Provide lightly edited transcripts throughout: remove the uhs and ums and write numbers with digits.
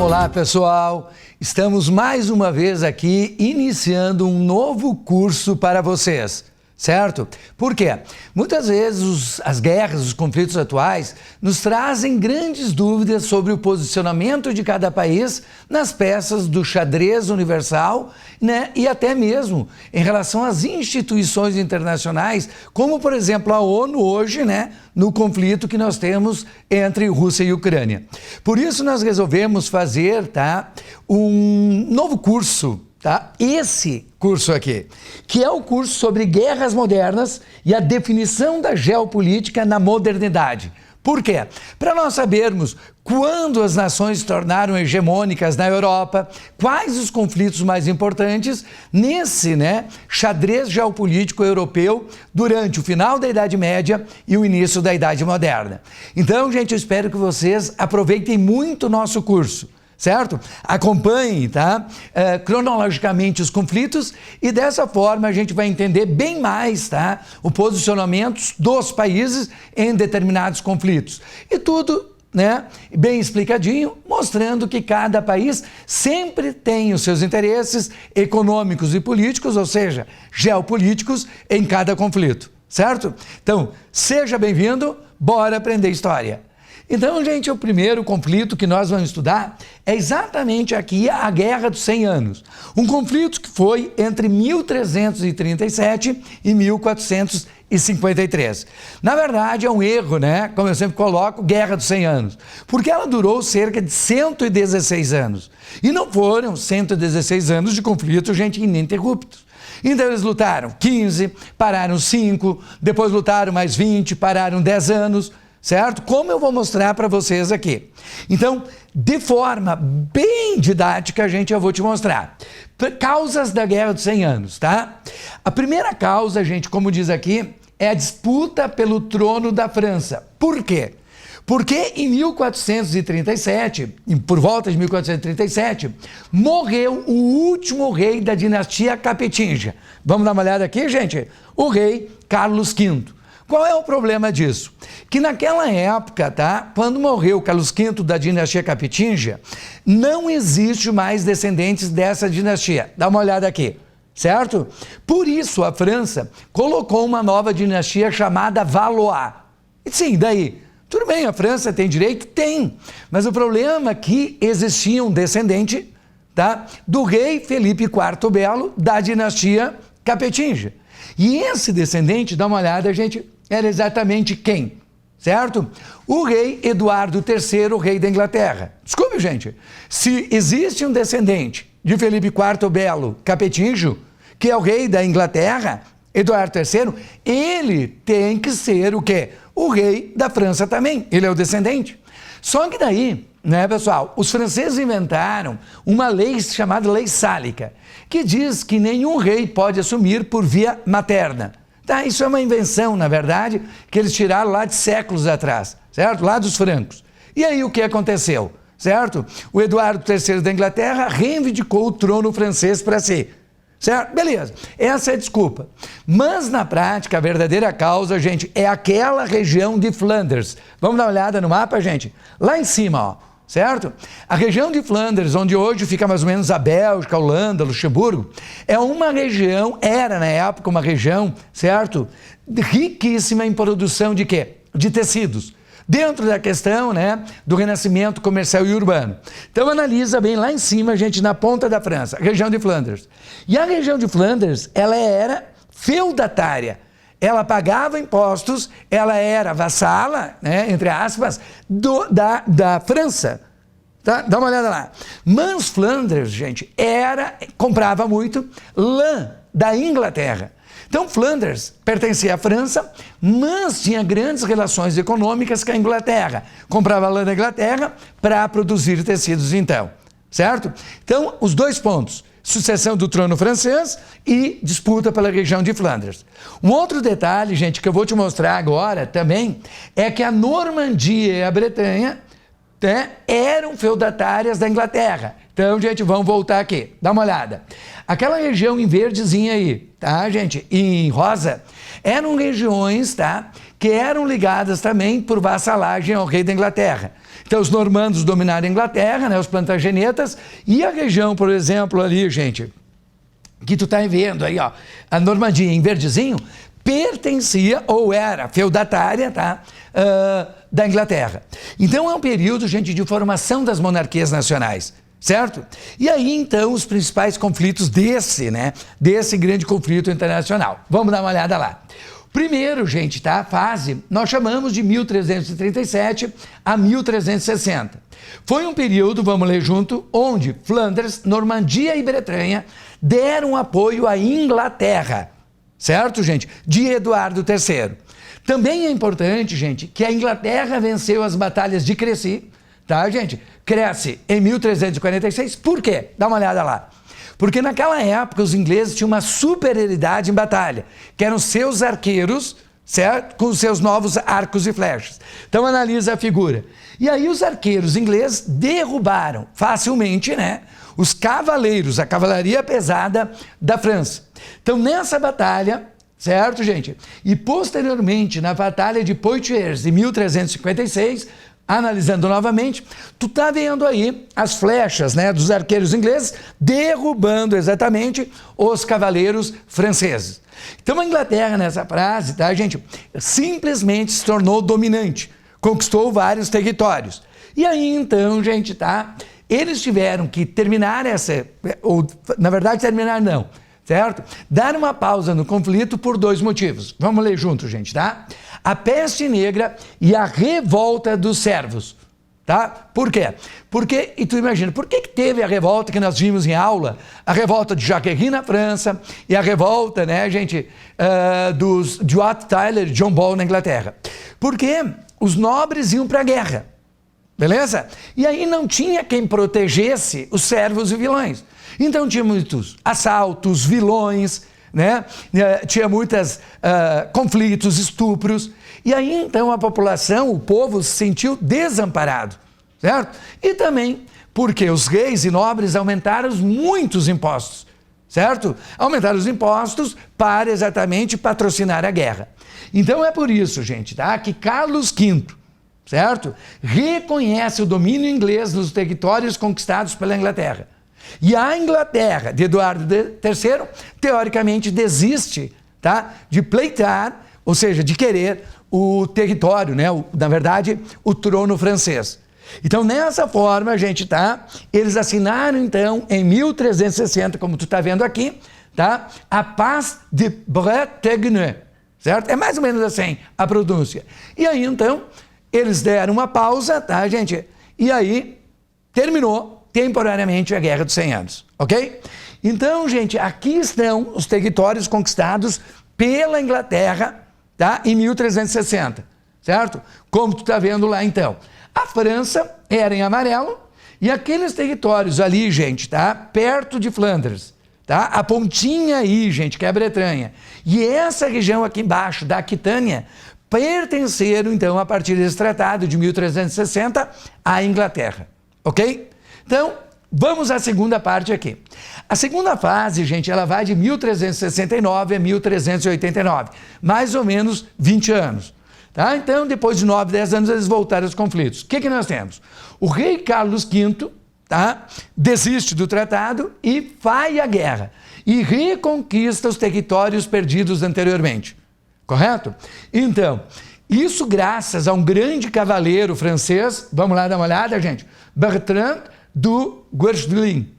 Olá, pessoal! Estamos mais uma vez aqui iniciando um novo curso para vocês, certo? Por quê? Muitas vezes as guerras, os conflitos atuais nos trazem grandes dúvidas sobre o posicionamento de cada país nas peças do xadrez universal, né? E até mesmo em relação às instituições internacionais, como por exemplo a ONU hoje, né? No conflito que nós temos entre Rússia e Ucrânia. Por isso nós resolvemos fazer, tá, um novo curso, tá? Esse curso aqui, que é o curso sobre guerras modernas e a definição da geopolítica na modernidade. Por quê? Para nós sabermos quando as nações se tornaram hegemônicas na Europa, quais os conflitos mais importantes nesse, né, xadrez geopolítico europeu durante o final da Idade Média e o início da Idade Moderna. Então, gente, eu espero que vocês aproveitem muito o nosso curso. Certo? Acompanhe, tá? Cronologicamente os conflitos e dessa forma a gente vai entender bem mais, tá? O posicionamento dos países em determinados conflitos. E tudo, né, bem explicadinho, mostrando que cada país sempre tem os seus interesses econômicos e políticos, ou seja, geopolíticos, em cada conflito. Certo? Então, seja bem-vindo, bora aprender história. Então, gente, o primeiro conflito que nós vamos estudar é exatamente aqui a Guerra dos 100 Anos. Um conflito que foi entre 1337 e 1453. Na verdade, é um erro, né? Como eu sempre coloco, Guerra dos 100 Anos. Porque ela durou cerca de 116 anos. E não foram 116 anos de conflito, gente, ininterruptos. Então eles lutaram 15, pararam 5, depois lutaram mais 20, pararam 10 anos. Certo? Como eu vou mostrar para vocês aqui. Então, de forma bem didática, eu vou te mostrar. Causas da Guerra dos 100 Anos, tá? A primeira causa, gente, como diz aqui, é a disputa pelo trono da França. Por quê? Porque em 1437, por volta de 1437, morreu o último rei da dinastia Capetinga. Vamos dar uma olhada aqui, gente? O rei Carlos V. Qual é o problema disso? Que naquela época, tá, quando morreu Carlos V da dinastia Capetinga, não existe mais descendentes dessa dinastia. Dá uma olhada aqui, certo? Por isso a França colocou uma nova dinastia chamada Valois. E sim, daí? Tudo bem, a França tem direito? Tem. Mas o problema é que existia um descendente, tá, do rei Felipe IV Belo da dinastia Capetinga. E esse descendente, dá uma olhada, gente, era exatamente quem? Certo? O rei Eduardo III, rei da Inglaterra. Desculpe, gente, se existe um descendente de Felipe IV Belo Capetinga, que é o rei da Inglaterra, Eduardo III, ele tem que ser o quê? O rei da França também, ele é o descendente. Só que daí, né, pessoal, os franceses inventaram uma lei chamada Lei Sálica, que diz que nenhum rei pode assumir por via materna. Tá, isso é uma invenção, na verdade, que eles tiraram lá de séculos atrás, certo? Lá dos francos. E aí o que aconteceu, certo? O Eduardo III da Inglaterra reivindicou o trono francês para si, certo? Beleza, essa é a desculpa. Mas na prática, a verdadeira causa, gente, é aquela região de Flandres. Vamos dar uma olhada no mapa, gente? Lá em cima, ó. Certo? A região de Flandres, onde hoje fica mais ou menos a Bélgica, a Holanda, Luxemburgo, é uma região, era na época uma região, certo? Riquíssima em produção de quê? De tecidos. Dentro da questão, né, do renascimento comercial e urbano. Então analisa bem lá em cima, gente, na ponta da França, a região de Flandres. E a região de Flandres, ela era feudatária. Ela pagava impostos, ela era vassala, né, entre aspas, da França. Tá? Dá uma olhada lá. Mas Flandres, gente, comprava muito lã da Inglaterra. Então Flandres pertencia à França, mas tinha grandes relações econômicas com a Inglaterra. Comprava lã da Inglaterra para produzir tecidos então, certo? Então, os dois pontos. Sucessão do trono francês e disputa pela região de Flandres. Um outro detalhe, gente, que eu vou te mostrar agora também, é que a Normandia e a Bretanha eram feudatárias da Inglaterra. Então, gente, vamos voltar aqui, dá uma olhada. Aquela região em verdezinha aí, tá, gente, em rosa, eram regiões, tá, que eram ligadas também por vassalagem ao rei da Inglaterra. Então, os normandos dominaram a Inglaterra, né, os plantagenetas, e a região, por exemplo, ali, gente, que tu tá vendo aí, ó, a Normandia em verdezinho, pertencia ou era feudatária, tá, da Inglaterra. Então, é um período, gente, de formação das monarquias nacionais. Certo? E aí, então, os principais conflitos desse grande conflito internacional. Vamos dar uma olhada lá. Primeiro, gente, tá? A fase, nós chamamos de 1337 a 1360. Foi um período, vamos ler junto, onde Flandres, Normandia e Bretanha deram apoio à Inglaterra. Certo, gente? De Eduardo III. Também é importante, gente, que a Inglaterra venceu as batalhas de Crécy, tá, gente? Cresce em 1346. Por quê? Dá uma olhada lá. Porque naquela época os ingleses tinham uma superioridade em batalha, que eram seus arqueiros, certo? Com os seus novos arcos e flechas. Então analisa a figura. E aí os arqueiros ingleses derrubaram facilmente, né, os cavaleiros, a cavalaria pesada da França. Então nessa batalha, certo, gente? E posteriormente na batalha de Poitiers, em 1356, analisando novamente, tu tá vendo aí as flechas, né, dos arqueiros ingleses derrubando exatamente os cavaleiros franceses. Então a Inglaterra nessa frase, tá, gente, simplesmente se tornou dominante, conquistou vários territórios. E aí então, gente, tá, eles tiveram que terminar ou na verdade terminar não, certo? Dar uma pausa no conflito por dois motivos. Vamos ler junto, gente, tá? A peste negra e a revolta dos servos, tá? Por quê? Porque, e tu imagina, por que teve a revolta que nós vimos em aula, a revolta de Jacquerie na França e a revolta, né, gente, de Wat Tyler e John Ball na Inglaterra? Porque os nobres iam para a guerra, beleza? E aí não tinha quem protegesse os servos e vilões. Então tinha muitos assaltos, vilões, né? Tinha muitos conflitos, estupros, e aí então a população, o povo se sentiu desamparado, certo? E também porque os reis e nobres aumentaram muitos impostos, certo? Aumentaram os impostos para exatamente patrocinar a guerra. Então é por isso, gente, tá? Que Carlos V, certo? Reconhece o domínio inglês nos territórios conquistados pela Inglaterra. E a Inglaterra, de Eduardo III, teoricamente desiste, tá, de pleitar, ou seja, de querer o território, né, na verdade, o trono francês. Então, nessa forma, gente, tá, eles assinaram, então, em 1360, como tu tá vendo aqui, tá, a Paz de Bretagne, certo? É mais ou menos assim a pronúncia. E aí, então, eles deram uma pausa, tá, gente? E aí, terminou temporariamente a Guerra dos 100 Anos, ok? Então, gente, aqui estão os territórios conquistados pela Inglaterra, tá? Em 1360, certo? Como tu tá vendo lá, então. A França era em amarelo e aqueles territórios ali, gente, tá? Perto de Flandres, tá? A pontinha aí, gente, que é a Bretanha. E essa região aqui embaixo, da Aquitânia, pertenceram, então, a partir desse tratado de 1360, à Inglaterra, ok? Então, vamos à segunda parte aqui. A segunda fase, gente, ela vai de 1369 a 1389, mais ou menos 20 anos. Tá? Então, depois de 9, 10 anos, eles voltaram aos conflitos. O que nós temos? O rei Carlos V, tá, desiste do tratado e vai à guerra. E reconquista os territórios perdidos anteriormente. Correto? Então, isso graças a um grande cavaleiro francês, vamos lá dar uma olhada, gente, Bertrand do Guesclin,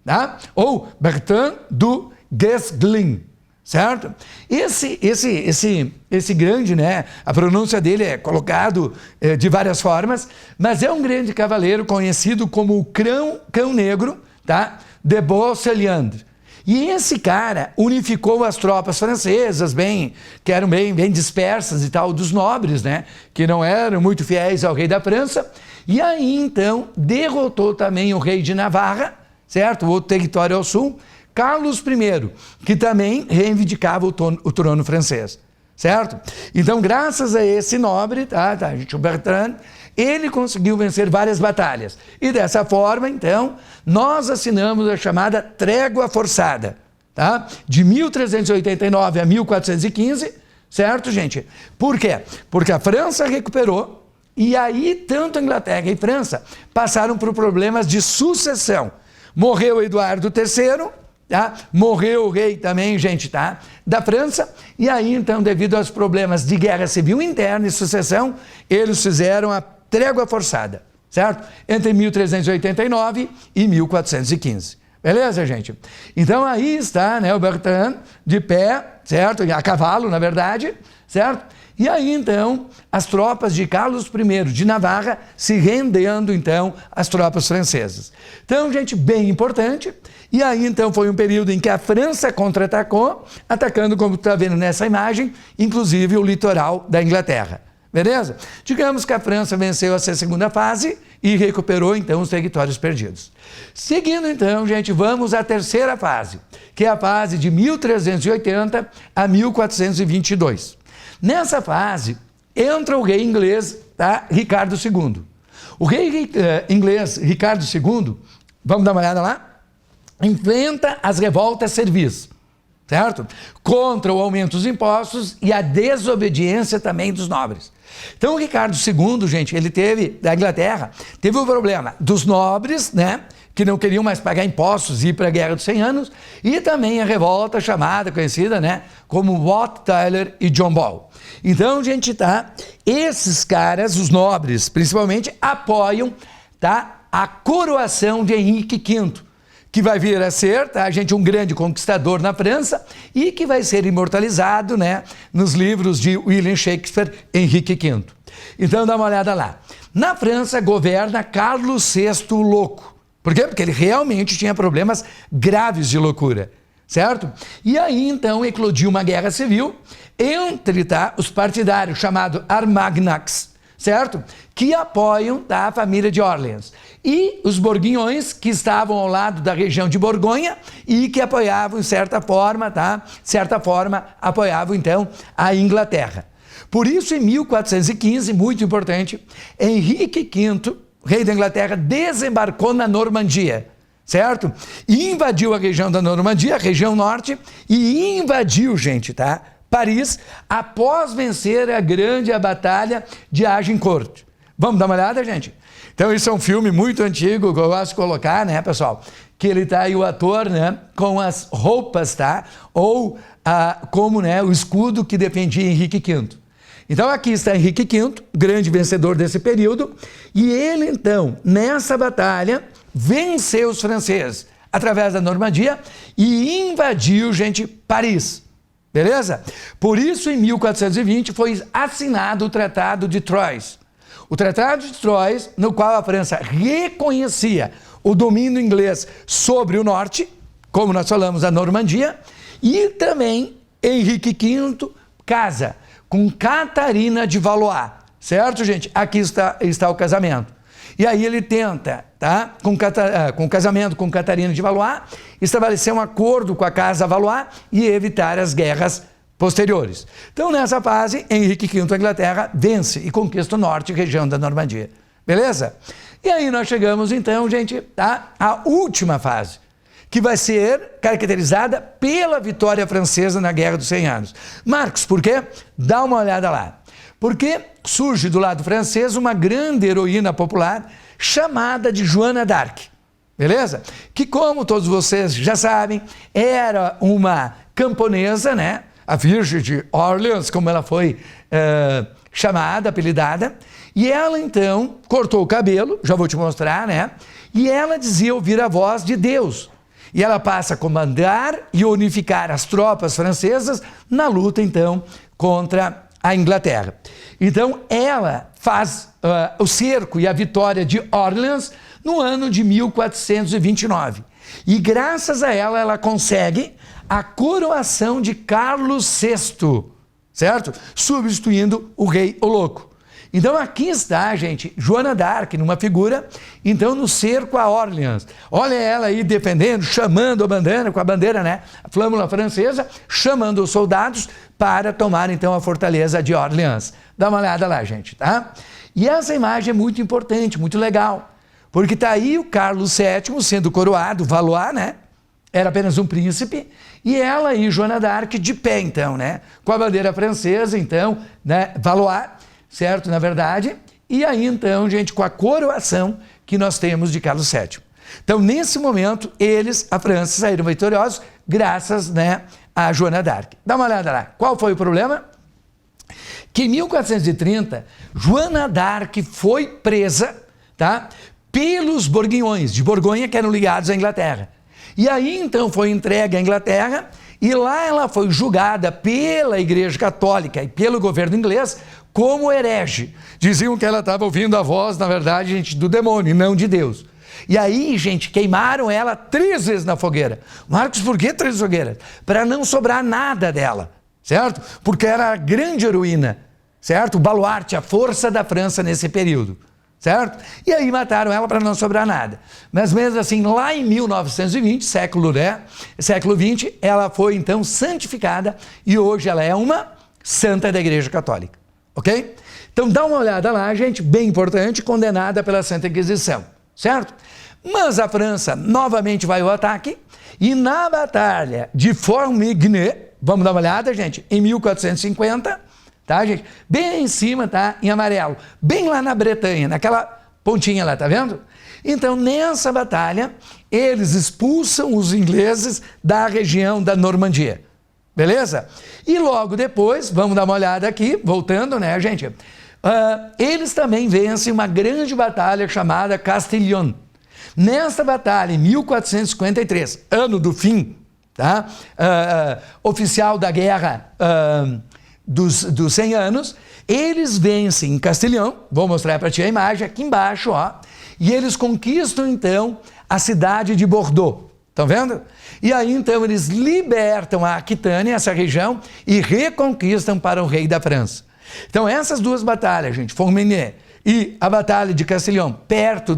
tá? Ou Bertrand do Guesclin, certo? Esse grande, né? A pronúncia dele é colocado de várias formas, mas é um grande cavaleiro conhecido como o Cão Negro, tá? De Brocéliande. E esse cara unificou as tropas francesas, que eram bem dispersas e tal, dos nobres, né? Que não eram muito fiéis ao rei da França. E aí, então, derrotou também o rei de Navarra, certo? O outro território ao sul, Carlos I, que também reivindicava o trono francês, certo? Então, graças a esse nobre, gente, o Bertrand, ele conseguiu vencer várias batalhas. E dessa forma, então, nós assinamos a chamada Trégua Forçada, tá? De 1389 a 1415, certo, gente? Por quê? Porque a França recuperou, e aí tanto a Inglaterra e a França passaram por problemas de sucessão. Morreu Eduardo III, tá? Morreu o rei também, gente, tá? Da França, e aí então, devido aos problemas de guerra civil interna e sucessão, eles fizeram a Trégua Forçada, certo? Entre 1389 e 1415. Beleza, gente? Então aí está, né, o Bertrand de pé, certo? A cavalo, na verdade, certo? E aí então as tropas de Carlos I de Navarra se rendendo então às tropas francesas. Então, gente, bem importante. E aí então foi um período em que a França contra-atacou, atacando, como está vendo nessa imagem, inclusive o litoral da Inglaterra. Beleza? Digamos que a França venceu essa segunda fase e recuperou, então, os territórios perdidos. Seguindo, então, gente, vamos à terceira fase, que é a fase de 1380 a 1422. Nessa fase, entra o rei inglês, tá? Ricardo II. O rei inglês Ricardo II, vamos dar uma olhada lá, enfrenta as revoltas servis, certo? Contra o aumento dos impostos e a desobediência também dos nobres. Então, o Ricardo II, gente, ele teve, da Inglaterra, teve o problema dos nobres, né, que não queriam mais pagar impostos e ir para a Guerra dos 100 Anos, e também a revolta chamada, conhecida, né, como Wat Tyler e John Ball. Então, gente, tá, esses caras, os nobres, principalmente, apoiam, tá, a coroação de Henrique V, que vai vir a ser, tá, gente, um grande conquistador na França e que vai ser imortalizado, né, nos livros de William Shakespeare, Henrique V. Então, dá uma olhada lá. Na França, governa Carlos VI Louco. Por quê? Porque ele realmente tinha problemas graves de loucura, certo? E aí, então, eclodiu uma guerra civil entre, tá, os partidários, chamado Armagnacs, certo? Que apoiam, tá, a família de Orleans. E os borguinhões, que estavam ao lado da região de Borgonha e que apoiavam, de certa forma, tá? De certa forma, apoiavam, então, a Inglaterra. Por isso, em 1415, muito importante, Henrique V, rei da Inglaterra, desembarcou na Normandia, certo? E invadiu a região da Normandia, a região norte, e invadiu, gente, tá? Paris, após vencer a grande batalha de Agincourt. Vamos dar uma olhada, gente? Então, isso é um filme muito antigo, que eu gosto de colocar, né, pessoal? Que ele tá aí, o ator, né, com as roupas, tá? Ou como, né, o escudo que defendia Henrique V. Então, aqui está Henrique V, grande vencedor desse período, e ele, então, nessa batalha, venceu os franceses através da Normandia e invadiu, gente, Paris. Beleza? Por isso, em 1420, foi assinado o Tratado de Troyes. O Tratado de Troyes, no qual a França reconhecia o domínio inglês sobre o norte, como nós falamos, a Normandia, e também Henrique V casa com Catarina de Valois, certo, gente? Aqui está o casamento. E aí ele tenta, tá, com o casamento com Catarina de Valois, estabelecer um acordo com a Casa Valois e evitar as guerras posteriores. Então, nessa fase, Henrique V da Inglaterra vence e conquista o norte, região da Normandia. Beleza? E aí nós chegamos, então, gente, tá, à última fase, que vai ser caracterizada pela vitória francesa na Guerra dos 100 Anos. Marcos, por quê? Dá uma olhada lá. Porque surge do lado francês uma grande heroína popular chamada de Joana d'Arc, beleza? Que, como todos vocês já sabem, era uma camponesa, né? A Virgem de Orleans, como ela foi chamada, apelidada, e ela então cortou o cabelo, já vou te mostrar, né? E ela dizia ouvir a voz de Deus. E ela passa a comandar e unificar as tropas francesas na luta, então, contra a Inglaterra. Então, ela faz o cerco e a vitória de Orleans no ano de 1429. E graças a ela, ela consegue a coroação de Carlos VI, certo? Substituindo o rei o Louco. Então aqui está, gente, Joana d'Arc, numa figura, então no cerco a Orleans. Olha ela aí defendendo, chamando a bandeira, com a bandeira, né, a flâmula francesa, chamando os soldados para tomar então a fortaleza de Orleans. Dá uma olhada lá, gente, tá? E essa imagem é muito importante, muito legal, porque tá aí o Carlos VII sendo coroado, Valois, né? Era apenas um príncipe, e ela aí, Joana d'Arc, de pé, então, né? Com a bandeira francesa, então, né? Valois, certo, na verdade, e aí então, gente, com a coroação que nós temos de Carlos VII. Então, nesse momento, eles, a França, saíram vitoriosos, graças, né, a Joana d'Arc. Dá uma olhada lá. Qual foi o problema? Que em 1430, Joana d'Arc foi presa, tá, pelos borguinhões de Borgonha, que eram ligados à Inglaterra. E aí, então, foi entregue à Inglaterra, e lá ela foi julgada pela Igreja Católica e pelo governo inglês como herege. Diziam que ela estava ouvindo a voz, na verdade, gente, do demônio, e não de Deus. E aí, gente, queimaram ela 3 vezes na fogueira. Marcos, por que 3 fogueiras? Para não sobrar nada dela, certo? Porque era a grande heroína, certo? O baluarte, a força da França nesse período, certo? E aí mataram ela para não sobrar nada. Mas mesmo assim, lá em 1920, século XX, ela foi então santificada e hoje ela é uma santa da Igreja Católica, ok? Então dá uma olhada lá, gente, bem importante, condenada pela Santa Inquisição, certo? Mas a França novamente vai ao ataque e na Batalha de Formigny, vamos dar uma olhada, gente, em 1450, tá, gente? Bem em cima, tá? Em amarelo. Bem lá na Bretanha, naquela pontinha lá, tá vendo? Então, nessa batalha, eles expulsam os ingleses da região da Normandia. Beleza? E logo depois, vamos dar uma olhada aqui, voltando, né, gente? Eles também vencem uma grande batalha chamada Castillon. Nessa batalha, em 1453, ano do fim, tá? Oficial da guerra dos 100 anos, eles vencem em Castelhão, vou mostrar para ti a imagem aqui embaixo, ó, e eles conquistam então a cidade de Bordeaux, estão vendo? E aí então eles libertam a Aquitânia, essa região, e reconquistam para o rei da França. Então essas 2 batalhas, gente, Formigny e a batalha de Castelhão, perto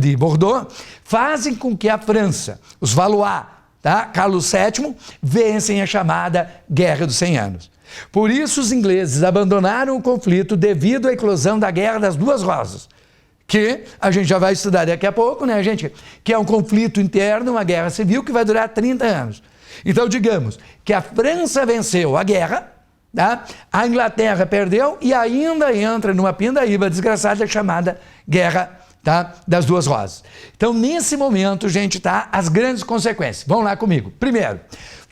de Bordeaux, fazem com que a França, os Valois, tá? Carlos VII, vencem a chamada Guerra dos 100 Anos. Por isso os ingleses abandonaram o conflito devido à eclosão da Guerra das Duas Rosas, que a gente já vai estudar daqui a pouco, né, gente? Que é um conflito interno, uma guerra civil que vai durar 30 anos. Então, digamos que a França venceu a guerra, tá? A Inglaterra perdeu e ainda entra numa pindaíba desgraçada chamada Guerra, tá, das Duas Rosas. Então, nesse momento, gente, tá, as grandes consequências. Vão lá comigo. Primeiro,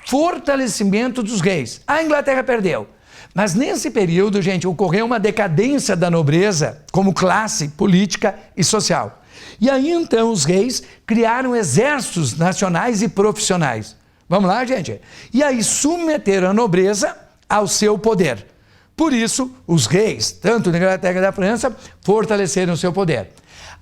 fortalecimento dos reis. A Inglaterra perdeu. Mas nesse período, gente, ocorreu uma decadência da nobreza como classe política e social. E aí, então, os reis criaram exércitos nacionais e profissionais. Vamos lá, gente? E aí submeteram a nobreza ao seu poder. Por isso, os reis, tanto da Inglaterra e da França, fortaleceram o seu poder.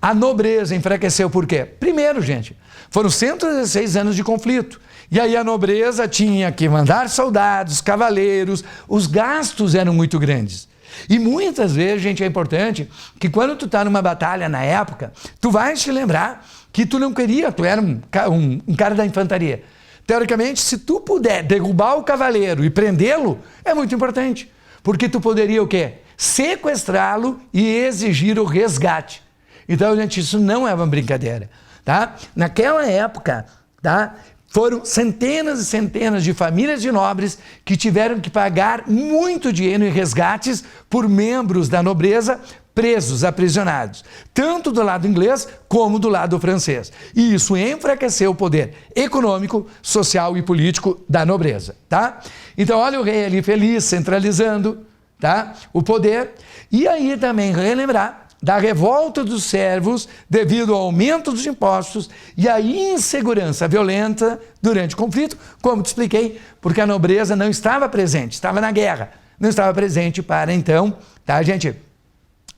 A nobreza enfraqueceu por quê? Primeiro, gente, foram 116 anos de conflito. E aí a nobreza tinha que mandar soldados, cavaleiros, os gastos eram muito grandes. E muitas vezes, gente, é importante que quando tu está numa batalha na época, tu vais te lembrar que tu não queria, tu era um cara da infantaria. Teoricamente, se tu puder derrubar o cavaleiro e prendê-lo, é muito importante. Porque tu poderia o quê? Sequestrá-lo e exigir o resgate. Então, gente, isso não é uma brincadeira, tá? Naquela época, tá? Foram centenas e centenas de famílias de nobres que tiveram que pagar muito dinheiro em resgates por membros da nobreza presos, aprisionados, tanto do lado inglês como do lado francês. E isso enfraqueceu o poder econômico, social e político da nobreza, tá? Então, olha o rei ali feliz, centralizando, tá, o poder. E aí também relembrar da revolta dos servos devido ao aumento dos impostos e à insegurança violenta durante o conflito, como te expliquei, porque a nobreza não estava presente, estava na guerra, não estava presente para então, tá, gente,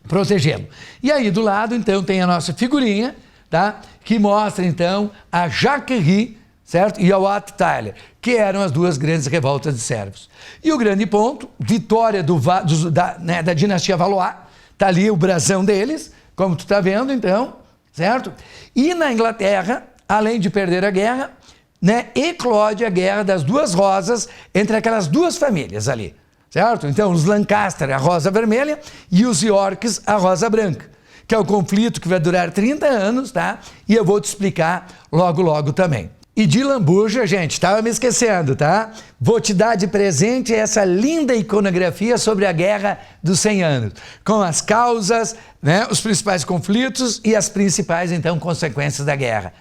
protegê-lo. E aí do lado, então, tem a nossa figurinha, tá, que mostra, então, a Jacquerie, certo? E a Wat Tyler, que eram as 2 grandes revoltas de servos. E o grande ponto, vitória da dinastia Valois, Está ali o brasão deles, como tu está vendo, então, certo? E na Inglaterra, além de perder a guerra, né, eclode a guerra das duas rosas entre aquelas duas famílias ali, certo? Então, os Lancaster, a rosa vermelha, e os Yorks, a rosa branca, que é o conflito que vai durar 30 anos, tá? E eu vou te explicar logo, logo também. E de lambuja, gente, estava me esquecendo, tá? Vou te dar de presente essa linda iconografia sobre a Guerra dos 100 Anos, com as causas, né, os principais conflitos e as principais, então, consequências da guerra.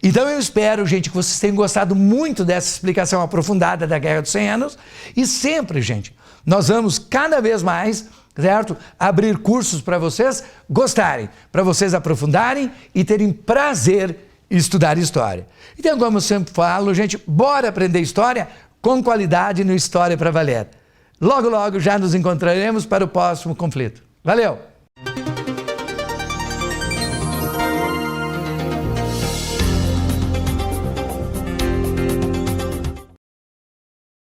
Então eu espero, gente, que vocês tenham gostado muito dessa explicação aprofundada da Guerra dos 100 Anos e sempre, gente, nós vamos cada vez mais, certo? Abrir cursos para vocês gostarem, para vocês aprofundarem e terem prazer estudar história. Então, como eu sempre falo, gente, bora aprender história com qualidade no História para Valer. Logo, logo já nos encontraremos para o próximo conflito. Valeu!